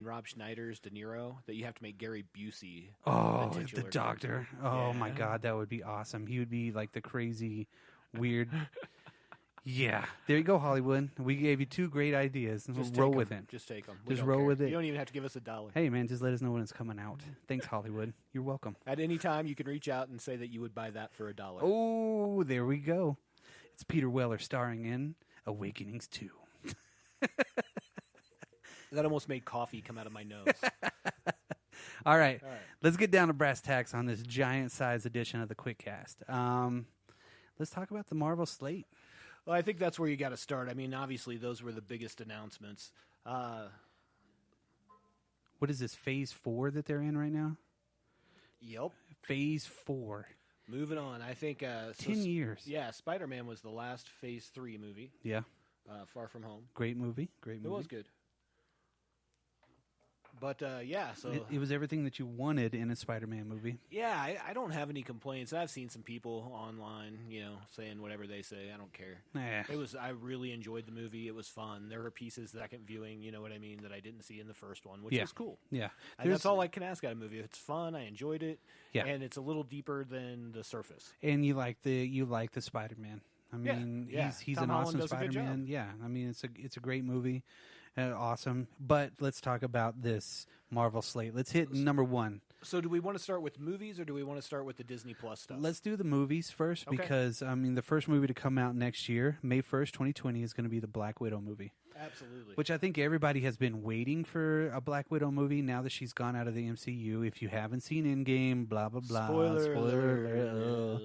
Rob Schneider's De Niro that you have to make Gary Busey Oh, the titular doctor. character. Oh my Yeah. God, that would be awesome. He would be like the crazy, weird. Yeah, there you go, Hollywood. We gave you two great ideas. Just Roll take with 'em. it. Just take them. Just roll with it. You don't even have to give us $1. Hey, man, just let us know when it's coming out. Thanks, Hollywood. You're welcome. At any time, you can reach out and say that you would buy that for $1. Oh, there we go. It's Peter Weller starring in Awakenings 2. That almost made coffee come out of my nose. All right, All right. let's get down to brass tacks on this giant size edition of the QuickCast. Let's talk about the Marvel slate. Well, I think that's where you got to start. I mean, obviously, those were the biggest announcements. What is this, Phase 4 that they're in right now? Yep. Phase 4. Moving on. I think 10 years. Yeah, Spider-Man was the last Phase 3 movie. Yeah. Far From Home. Great movie. Great movie. It was good. But yeah, so It was everything that you wanted in a Spider-Man movie. yeah, I don't have any complaints. I've seen some people online, saying whatever they say. I don't care. I really enjoyed the movie. It was fun. There were pieces second viewing, you know what I mean, that I didn't see in the first one, which is cool. Yeah. And that's all I can ask out of a movie. It's fun. I enjoyed it. Yeah. And it's a little deeper than the surface. And you like the Spider-Man. I mean, yeah. he's Tom an Holland awesome does a good Spider-Man. job. Yeah, I mean, it's a great movie, awesome. But let's talk about this Marvel slate. Let's hit number one. So do we want to start with movies or do we want to start with the Disney Plus stuff? Let's do the movies first Okay. because I mean, the first movie to come out next year, May 1st, 2020, is going to be the Black Widow movie. Absolutely. Which I think everybody has been waiting for a Black Widow movie now that she's gone out of the MCU. If you haven't seen Endgame, blah, blah, blah. Spoiler alert.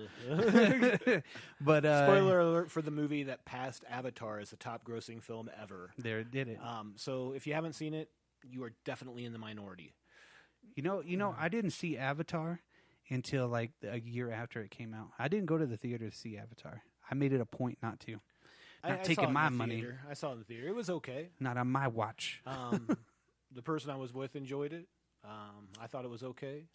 But, Spoiler alert for the movie that passed Avatar as the top grossing film ever. There it did it. So if you haven't seen it, you are definitely in the minority. You know, I didn't see Avatar until like a year after it came out. I didn't go to the theater to see Avatar. I made it a point not to. Not I taking saw it my in the money. theater. I saw it in the theater. It was okay. Not on my watch. The person I was with enjoyed it. I thought it was okay.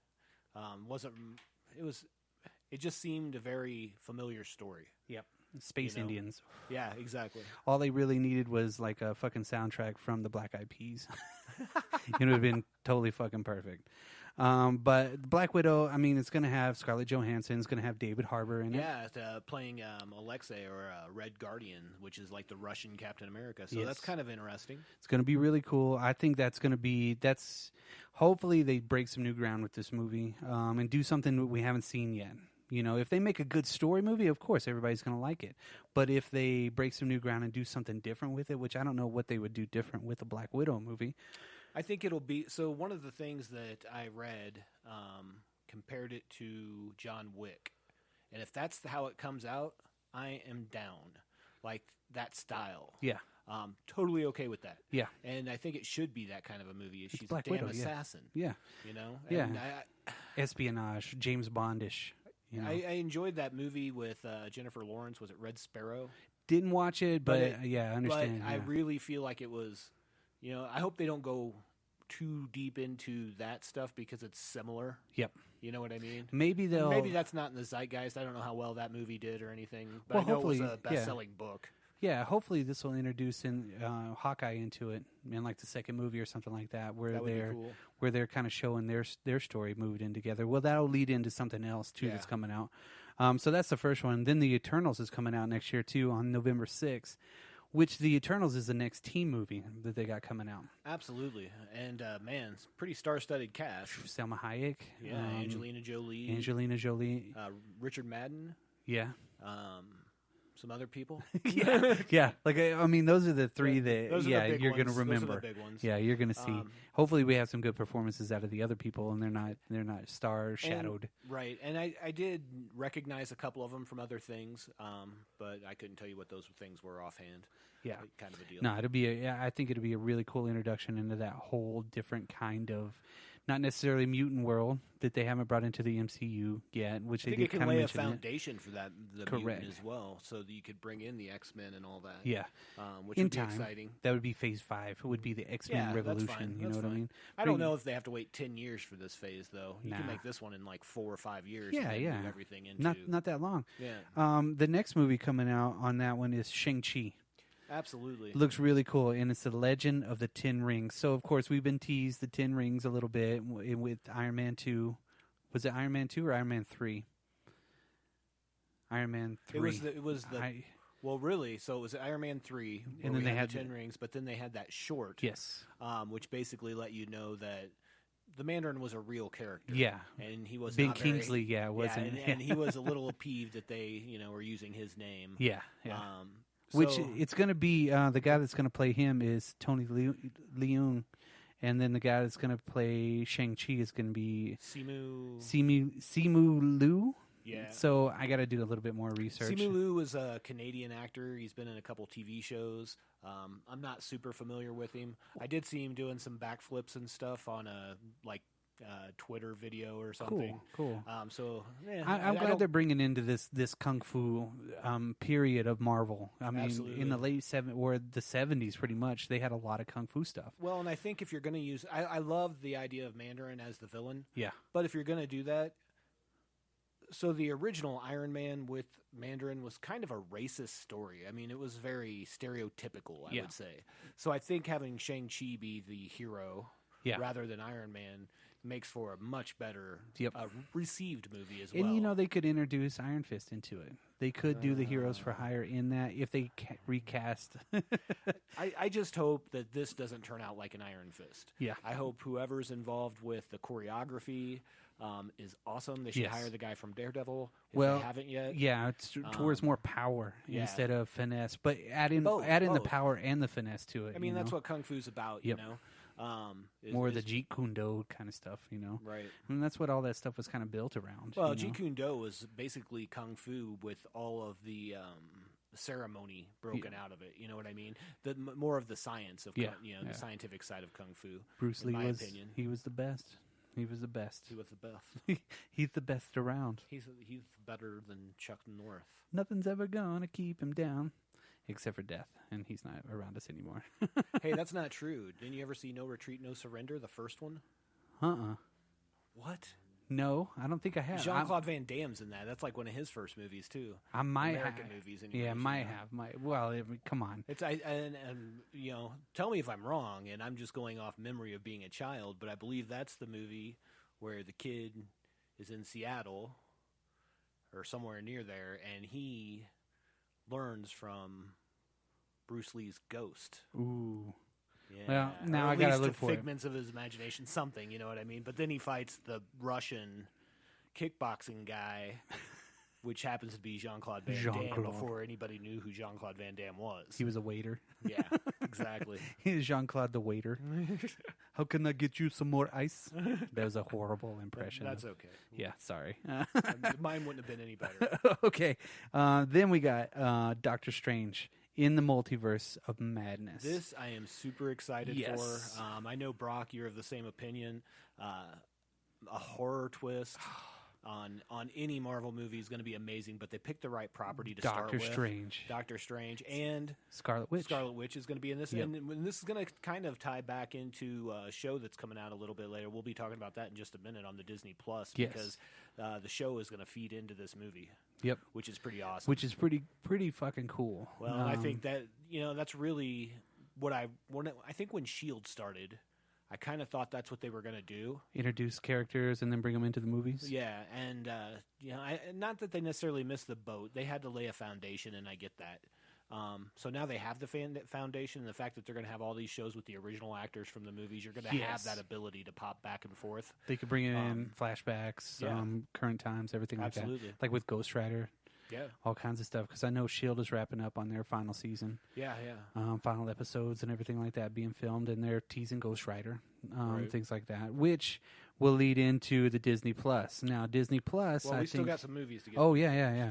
It just seemed a very familiar story. Yep. Space Indians. Yeah, exactly. All they really needed was like a fucking soundtrack from the Black Eyed Peas. It would have been totally fucking perfect. But Black Widow, I mean, it's going to have Scarlett Johansson. It's going to have David Harbour in it. Yeah, playing Alexei or Red Guardian, which is like the Russian Captain America. So Yes. that's kind of interesting. It's going to be really cool. I think hopefully they break some new ground with this movie and do something that we haven't seen yet. You know, if they make a good story movie, of course, everybody's going to like it. But if they break some new ground and do something different with it, which I don't know what they would do different with a Black Widow movie. I think it'll be so. One of the things that I read compared it to John Wick, and if that's how it comes out, I am down. Like that style. Yeah. Totally okay with that. Yeah. And I think it should be that kind of a movie. She's Black a damn Widow, yeah. assassin. Yeah. You know. Yeah. And Espionage, James Bondish. You know. I enjoyed that movie with Jennifer Lawrence. Was it Red Sparrow? Didn't watch it, but yeah, I understand. But I really feel like it was. You know, I hope they don't go too deep into that stuff because it's similar. Yep. You know what I mean? Maybe that's not in the zeitgeist. I don't know how well that movie did or anything. But Well, I know hopefully, it was a best-selling book. Yeah, hopefully this will introduce Hawkeye into it in like the second movie or something like that, where That would be cool. where they're kind of showing their story moved in together. Well, that'll lead into something else too that's coming out. So that's the first one. Then the Eternals is coming out next year too on November 6th, which the Eternals is the next team movie that they got coming out. Absolutely, and man, it's pretty star-studded cast. Selma Hayek, Angelina Jolie, Richard Madden, yeah. Some other people. yeah. Like I mean, those are the three that those are the big you're going to ones. remember. Those are the big ones. Yeah, you're going to see. Hopefully, we have some good performances out of the other people, and they're not star shadowed. Right, and I did recognize a couple of them from other things, but I couldn't tell you what those things were offhand. Yeah, kind of a deal. No, I think it'll be a really cool introduction into that whole different kind of. Not necessarily mutant world that they haven't brought into the MCU yet, which I they think did it kind can of lay a mention. foundation for that, the Correct. mutant as well, so that you could bring in the X-Men and all that. Yeah, which in would be time, exciting. That would be Phase 5. It would be the X-Men Revolution. That's fine. You know what I mean? I don't know if they have to wait 10 years for this phase, though. You can Nah. make this one in like 4 or 5 years. Yeah, and yeah. move everything into Not that long. Yeah. The next movie coming out on that one is Shang-Chi. Absolutely. Looks really cool, and it's the Legend of the Ten Rings. So, of course, we've been teased the Ten Rings a little bit with Iron Man 2. Was it Iron Man 2 or Iron Man 3? Iron Man 3. It was the well, really, so it was Iron Man 3, and then they had the 10 rings, but then they had that short, yes, which basically let you know that the Mandarin was a real character. Yeah. And he was Ben not Kingsley, wasn't. Yeah, and he was a little peeved that they, were using his name. Yeah, yeah. Which it's going to be, the guy that's going to play him is Tony Leung, and then the guy that's going to play Shang-Chi is going to be Simu Liu. Yeah. So I got to do a little bit more research. Simu Liu is a Canadian actor. He's been in a couple TV shows. I'm not super familiar with him. I did see him doing some backflips and stuff on a Twitter video or something. Cool. So yeah, I'm glad they're bringing into this kung fu period of Marvel. I mean, absolutely. In the late 70s or the 70s, pretty much, they had a lot of kung fu stuff. Well, and I think if you're going to use, I love the idea of Mandarin as the villain. Yeah. But if you're going to do that. So the original Iron Man with Mandarin was kind of a racist story. I mean, it was very stereotypical, I would say. So I think having Shang-Chi be the hero rather than Iron Man makes for a much better received movie as well. And, they could introduce Iron Fist into it. They could do the Heroes for Hire in that if they recast. I just hope that this doesn't turn out like an Iron Fist. Yeah. I hope whoever's involved with the choreography is awesome. They should hire the guy from Daredevil if they haven't yet. Yeah, it's towards more power instead of finesse. But add in the power and the finesse to it. I mean, that's what Kung Fu's about, you know. More the Jeet Kune Do kind of stuff, Right. And that's what all that stuff was kind of built around. Well, Jeet Kune Do was basically Kung Fu with all of the ceremony broken out of it. You know what I mean? More of the science of the scientific side of Kung Fu. Bruce Lee was, opinion. He was the best. He was the best. He was the best. He's the best around. He's better than Chuck North. Nothing's ever gonna keep him down. Except for death, and he's not around us anymore. Hey, that's not true. Didn't you ever see No Retreat, No Surrender, the first one? What? No, I don't think I have. Jean-Claude Van Damme's in that. That's like one of his first movies, too. I might American have. movies. Anyway, yeah, might have. Well, come on. It's and tell me if I'm wrong, and I'm just going off memory of being a child, but I believe that's the movie where the kid is in Seattle or somewhere near there, and he learns from Bruce Lee's ghost. Ooh. Yeah. Well, now I gotta look for figments of his imagination, something, you know what I mean? But then he fights the Russian kickboxing guy, which happens to be Jean-Claude Van Damme before anybody knew who Jean-Claude Van Damme was. He was a waiter. Yeah, exactly. He's Jean-Claude the waiter. How can I get you some more ice? That was a horrible impression. That's okay. Yeah, sorry. Mine wouldn't have been any better. Okay. Then we got Doctor Strange in the Multiverse of Madness. This I am super excited for. I know, Brock, you're of the same opinion. A horror twist on any Marvel movie is going to be amazing, but they picked the right property to start with. Doctor Strange and Scarlet Witch. Scarlet Witch is going to be in this. Yep. And this is going to kind of tie back into a show that's coming out a little bit later. We'll be talking about that in just a minute on the Disney Plus because the show is going to feed into this movie. Yep. Which is pretty awesome. Which is pretty fucking cool. Well, I think that, that's really what I think when S.H.I.E.L.D. started, I kind of thought that's what they were going to do. Introduce characters and then bring them into the movies? Yeah, and, not that they necessarily missed the boat. They had to lay a foundation, and I get that. So now they have the foundation, and the fact that they're going to have all these shows with the original actors from the movies, you're going to have that ability to pop back and forth. They could bring in flashbacks, current times, everything like that. Like with Ghost Rider. Yeah. All kinds of stuff, because I know S.H.I.E.L.D. is wrapping up on their final season. Yeah. Final episodes and everything like that being filmed, and they're teasing Ghost Rider, things like that, which will lead into the Disney Plus. Now, Disney Plus, we still got some movies to get Oh, yeah.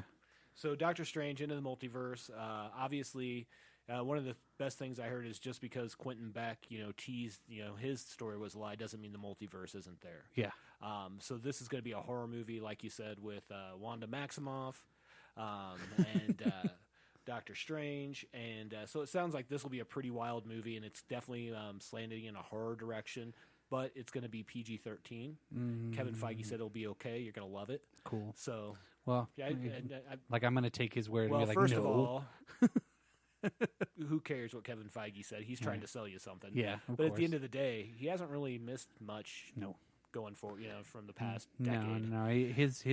So, Doctor Strange, Into the Multiverse, obviously, one of the best things I heard is just because Quentin Beck, teased, his story was a lie, doesn't mean the multiverse isn't there. Yeah. So this is going to be a horror movie, like you said, with Wanda Maximoff. And Doctor Strange, and so it sounds like this will be a pretty wild movie, and it's definitely slanted in a horror direction, but it's going to be PG-13. Kevin Feige said it'll be okay. You're going to love it. Cool. So, well, I'm going to take his word and be like, first no. of all, who cares what Kevin Feige said? He's trying to sell you something. Yeah, but at the end of the day, he hasn't really missed much. No. Going forward, from the past decade. No. His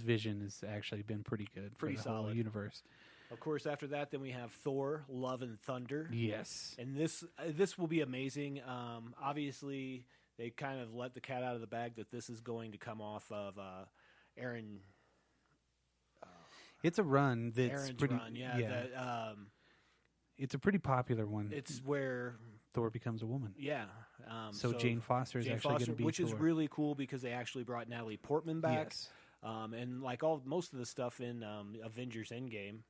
vision has actually been pretty good. Pretty for the solid whole universe. Of course, after that, then we have Thor: Love and Thunder. Yes. And this will be amazing. Obviously, they kind of let the cat out of the bag that this is going to come off of Aaron. It's a run that's Aaron's pretty. Run, yeah. It's a pretty popular one. It's where Thor becomes a woman. Yeah. So Jane Foster is actually going to be which Thor. is really cool because they actually brought Natalie Portman back. Yes. And like most of the stuff in Avengers Endgame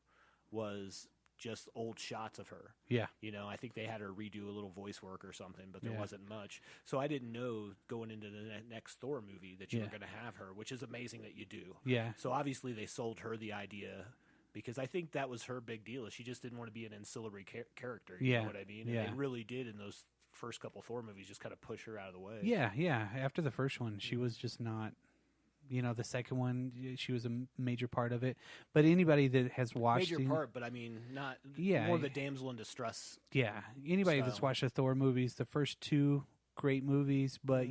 was just old shots of her. Yeah. I think they had her redo a little voice work or something, but there wasn't much. So I didn't know going into the next Thor movie that you were going to have her, which is amazing that you do. Yeah. So obviously they sold her the idea because I think that was her big deal. She just didn't want to be an ancillary character. You know what I mean? And they really did in those first couple Thor movies just kind of push her out of the way. Yeah. After the first one, she was just not... the second one, she was a major part of it. But anybody that has watched... Major part, but I mean, not... more the damsel in distress. Yeah. Anybody that's watched the Thor movies, the first two, great movies, but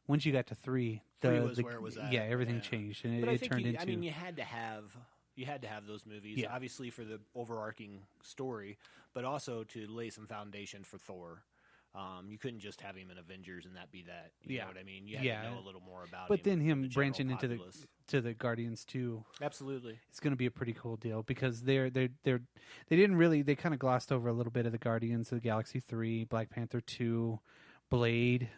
once you got to three... Three was where it was at. Yeah, everything changed, and it turned into... I mean, you had to have those movies, obviously for the overarching story, but also to lay some foundation for Thor. You couldn't just have him in Avengers and that be that. You know what I mean? You had to know a little more about him. But then him branching into the Guardians too. Absolutely. It's going to be a pretty cool deal because they didn't really, they kind of glossed over a little bit of the Guardians of the Galaxy 3, Black Panther 2, Blade,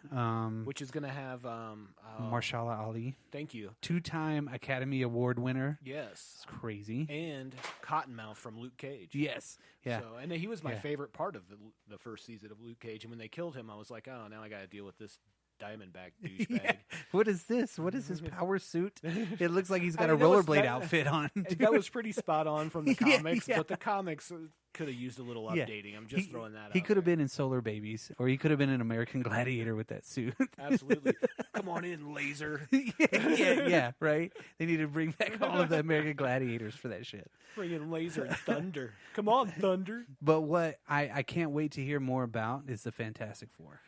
which is going to have Mahershala Ali. Thank you. 2-time Academy Award winner. Yes. It's crazy. And Cottonmouth from Luke Cage. Yes. Yeah. So, and he was my favorite part of the first season of Luke Cage. And when they killed him, I was like, oh, now I got to deal with this Diamondback douchebag. What is this? What is his power suit? It looks like he's got a rollerblade outfit on. That was pretty spot on from the comics, but the comics could have used a little updating. I'm just throwing that out. He could have been in Solar Babies, or he could have been an American Gladiator with that suit. Absolutely. Come on in, Laser. yeah, right? They need to bring back all of the American Gladiators for that shit. Bring in Laser and Thunder. Come on, Thunder. But what I can't wait to hear more about is the Fantastic Four.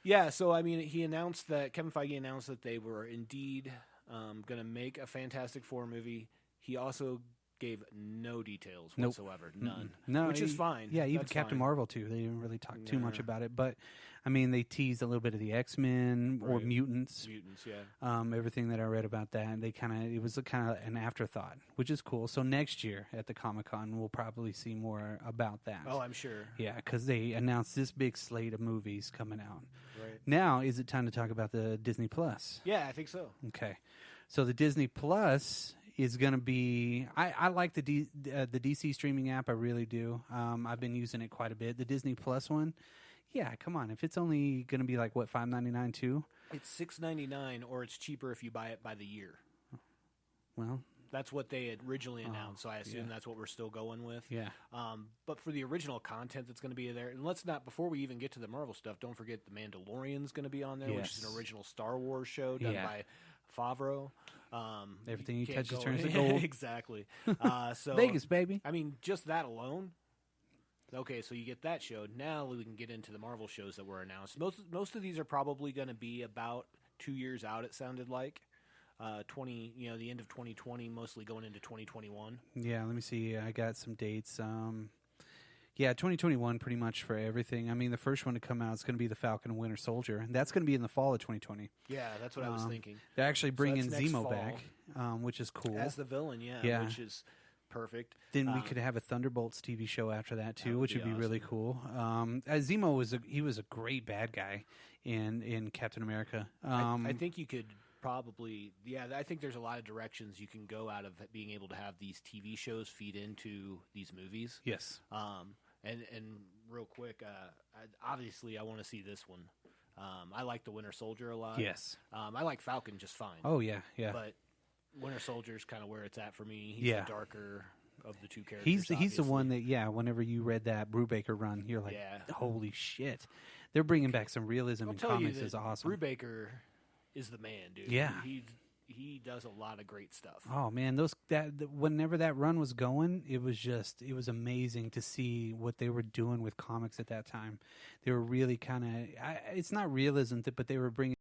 Yeah, so I mean, Kevin Feige announced that they were indeed going to make a Fantastic Four movie. He also gave no details whatsoever, none. No, which is fine. Yeah, even Captain Marvel too. They didn't really talk too much about it, but I mean, they teased a little bit of the X-Men or mutants. Mutants, yeah. Everything that I read about that, and it was kind of an afterthought, which is cool. So next year at the Comic-Con, we'll probably see more about that. Oh, I'm sure. Yeah, because they announced this big slate of movies coming out. Right. Now, is it time to talk about the Disney Plus? Yeah, I think so. Okay. So the Disney Plus is going to be... I like the DC streaming app. I really do. I've been using it quite a bit. The Disney Plus one, yeah, come on. If it's only going to be like, what, $5.99 too? It's $6.99, or it's cheaper if you buy it by the year. Well... That's what they had originally announced, so I assume that's what we're still going with. Yeah. But for the original content that's going to be there, and let's not, before we even get to the Marvel stuff, don't forget The Mandalorian's going to be on there, which is an original Star Wars show done by Favreau. Everything he touches turns to gold. Exactly. So Vegas, baby. I mean, just that alone. Okay, so you get that show. Now we can get into the Marvel shows that were announced. Most of these are probably going to be about 2 years out, it sounded like. The end of 2020, mostly going into 2021. Yeah, let me see. I got some dates. 2021 pretty much for everything. I mean, the first one to come out is going to be the Falcon and Winter Soldier, and that's going to be in the fall of 2020. Yeah, that's what I was thinking. They're actually bringing Zemo back, which is cool. As the villain, which is perfect. Then we could have a Thunderbolts TV show after that too, which would be really cool. Zemo was a great bad guy in Captain America. I think you could probably, I think there's a lot of directions you can go out of being able to have these TV shows feed into these movies. Yes. And real quick, obviously I want to see this one. I like the Winter Soldier a lot. Yes. I like Falcon just fine. Oh, yeah. But Winter Soldier's kind of where it's at for me. He's the darker of the two characters. He's the one that, whenever you read that Brubaker run, you're like, holy shit. They're bringing back some realism in comics. Is awesome. Brubaker is the man, dude. Yeah. he does a lot of great stuff. Oh man, whenever that run was going, it was amazing to see what they were doing with comics at that time. They were really kind of, it's not realism, but they were bringing